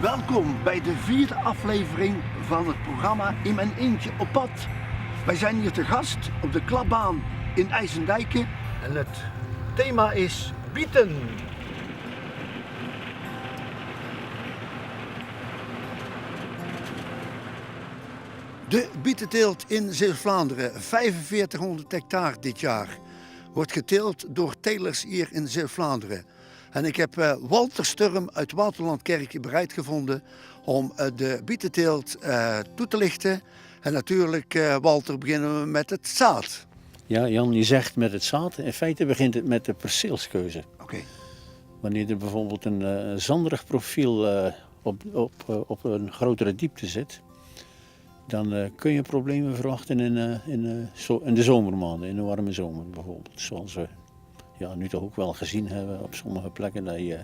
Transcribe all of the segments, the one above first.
Welkom bij de 4e aflevering van het programma In mijn eentje op pad. Wij zijn hier te gast op de klapbaan in IJsendijke en het thema is bieten. De bietenteelt in Zeeuws-Vlaanderen, 4500 hectare dit jaar, wordt geteeld door telers hier in Zeeuws-Vlaanderen. En ik heb Walter Sturm uit Waterlandkerk bereid gevonden om de bietenteelt toe te lichten. En natuurlijk, Walter, beginnen we met het zaad. Ja, Jan, je zegt met het zaad. In feite begint het met de perceelskeuze. Oké. Wanneer er bijvoorbeeld een zanderig profiel op een grotere diepte zit, dan kun je problemen verwachten in de zomermaanden, in de warme zomer bijvoorbeeld. Zoals we nu toch ook wel gezien hebben op sommige plekken, dat je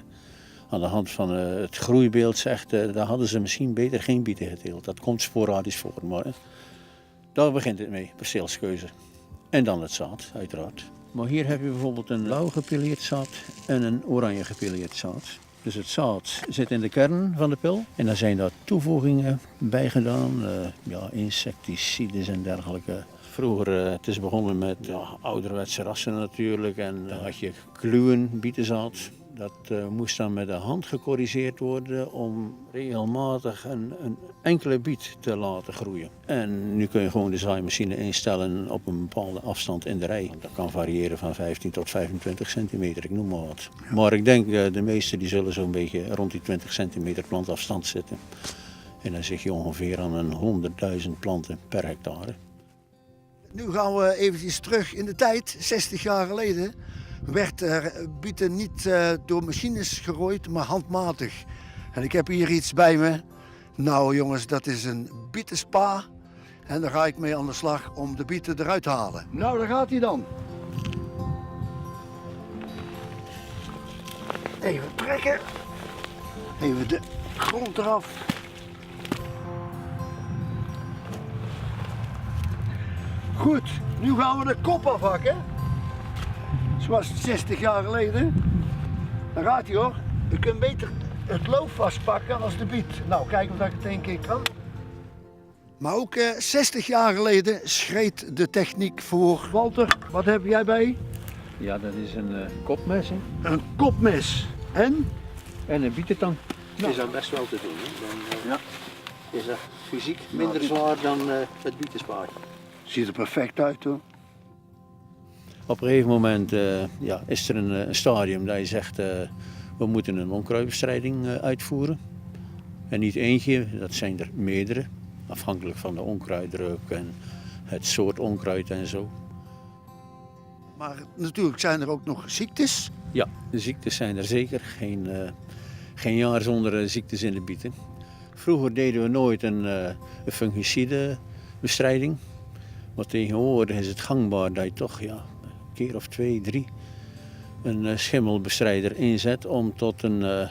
aan de hand van het groeibeeld zegt, daar hadden ze misschien beter geen bieten geteeld. Dat komt sporadisch voor, maar daar begint het mee, perceelskeuze. En dan het zaad, uiteraard. Maar hier heb je bijvoorbeeld een blauw gepileerd zaad en een oranje gepileerd zaad. Dus het zaad zit in de kern van de pil en daar zijn daar toevoegingen bij gedaan, insecticides en dergelijke. Vroeger, het is begonnen met ouderwetse rassen natuurlijk en dan had je kluwen bietenzaad. Dat moest dan met de hand gecorrigeerd worden om regelmatig een enkele biet te laten groeien. En nu kun je gewoon de zaaimachine instellen op een bepaalde afstand in de rij. Dat kan variëren van 15 tot 25 centimeter, ik noem maar wat. Maar ik denk de meeste die zullen zo'n beetje rond die 20 centimeter plantafstand zitten. En dan zit je ongeveer aan een 100.000 planten per hectare. Nu gaan we eventjes terug in de tijd, 60 jaar geleden. Werd bieten niet door machines gerooid, maar handmatig. En ik heb hier iets bij me. Nou jongens, dat is een bietenspa. En daar ga ik mee aan de slag om de bieten eruit te halen. Nou, daar gaat hij dan. Even trekken. Even de grond eraf. Goed, nu gaan we de kop afhakken. Zoals 60 jaar geleden. Dan gaat hij hoor. Je kunt beter het loof vastpakken als de biet. Nou, kijken of ik het één keer kan. Maar ook 60 jaar geleden schreed de techniek voor. Walter, wat heb jij bij? Ja, dat is een kopmes Een kopmes. En? en een bietentang. Nou. Is dat best wel te doen. Hè? Dan is dat fysiek Nou, minder zwaar dan het bietenspaatje. Ziet er perfect uit hoor. Op een gegeven moment is er een stadium dat je zegt, we moeten een onkruidbestrijding uitvoeren. En niet eentje, dat zijn er meerdere, afhankelijk van de onkruiddruk en het soort onkruid en zo. Maar natuurlijk zijn er ook nog ziektes. Ja, de ziektes zijn er zeker. Geen jaar zonder ziektes in de bieten. Vroeger deden we nooit een fungicidebestrijding. Maar tegenwoordig is het gangbaar dat je toch een keer of 2, 3 een schimmelbestrijder inzet om tot een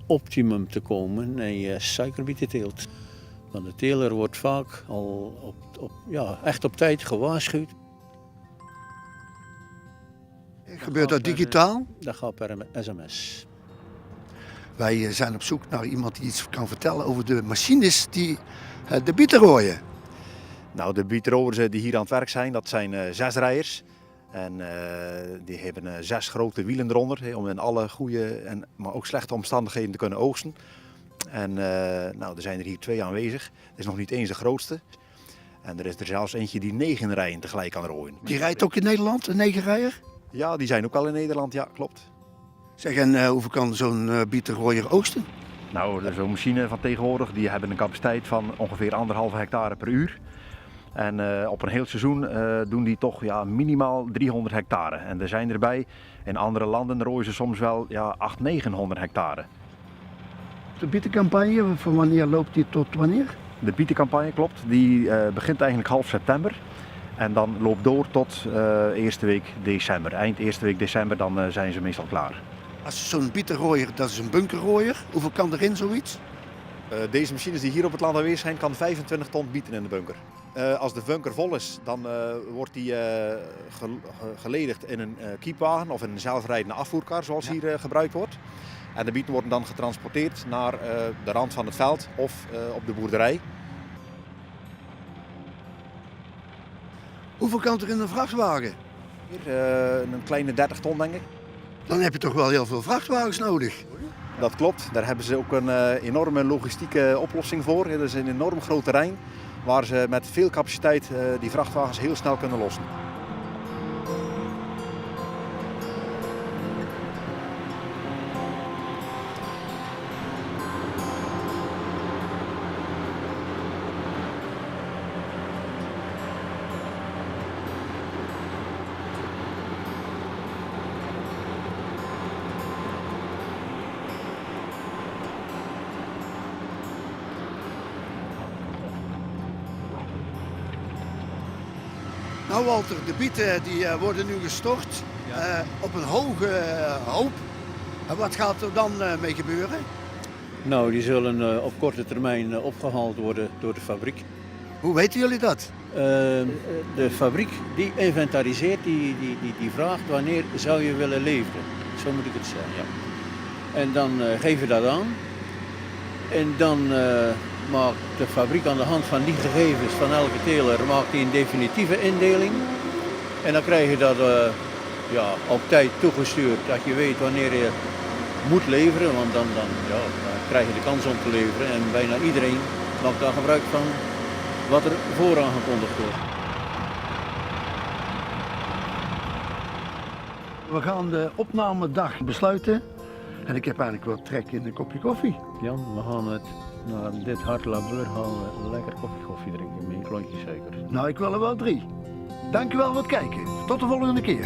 optimum te komen in je suikerbietenteelt. Want de teler wordt vaak al echt op tijd gewaarschuwd. Gebeurt dat digitaal? Dat gaat per sms. Wij zijn op zoek naar iemand die iets kan vertellen over de machines die de bieten rooien. Nou, de bietenrowers die hier aan het werk zijn, dat zijn 6 rijders. En die hebben 6 grote wielen eronder om in alle goede, maar ook slechte omstandigheden te kunnen oogsten. En er zijn er hier 2 aanwezig. Dat is nog niet eens de grootste. En er is er zelfs eentje die 9 rijen tegelijk kan rooien. Die rijdt ook in Nederland, een 9-rijder? Ja, die zijn ook al in Nederland, ja, klopt. Zeg, en hoeveel kan zo'n bietenrooier oogsten? Nou, zo'n machine van tegenwoordig, die hebben een capaciteit van ongeveer 1,5 hectare per uur. En op een heel seizoen doen die toch minimaal 300 hectare. En er zijn erbij, in andere landen rooien ze soms wel 800, 900 hectare. De bietencampagne, van wanneer loopt die tot wanneer? De bietencampagne, klopt, die begint eigenlijk half september. En dan loopt door tot eerste week december. Eind eerste week december, dan zijn ze meestal klaar. Als zo'n bietenrooier, dat is een bunkerrooier. Hoeveel kan erin zoiets? Deze machines die hier op het land aanwezig zijn, kan 25 ton bieten in de bunker. Als de bunker vol is, dan wordt die geledigd in een kiepwagen of in een zelfrijdende afvoerkar, zoals hier gebruikt wordt. En de bieten worden dan getransporteerd naar de rand van het veld of op de boerderij. Hoeveel kan er in een vrachtwagen? Hier, een kleine 30 ton denk ik. Dan heb je toch wel heel veel vrachtwagens nodig. Dat klopt, daar hebben ze ook een enorme logistieke oplossing voor. Dat is een enorm groot terrein waar ze met veel capaciteit die vrachtwagens heel snel kunnen lossen. Nou Walter, de bieten die worden nu gestort op een hoge hoop. En wat gaat er dan mee gebeuren? Nou, die zullen op korte termijn opgehaald worden door de fabriek. Hoe weten jullie dat? De fabriek die inventariseert, die vraagt wanneer zou je willen leveren. Zo moet ik het zeggen, ja. En dan geef je dat aan. En dan maakt de fabriek aan de hand van die gegevens van elke teler maakt die een definitieve indeling. En dan krijg je dat op tijd toegestuurd, dat je weet wanneer je moet leveren. Want dan krijg je de kans om te leveren. En bijna iedereen maakt daar gebruik van wat er vooraangekondigd wordt. We gaan de opnamedag besluiten. En ik heb eigenlijk wel trek in een kopje koffie. Jan, we gaan na dit hard labeur gaan we lekker koffie drinken met een klontje suiker. Nou, ik wil er wel 3. Dankjewel voor het kijken. Tot de volgende keer.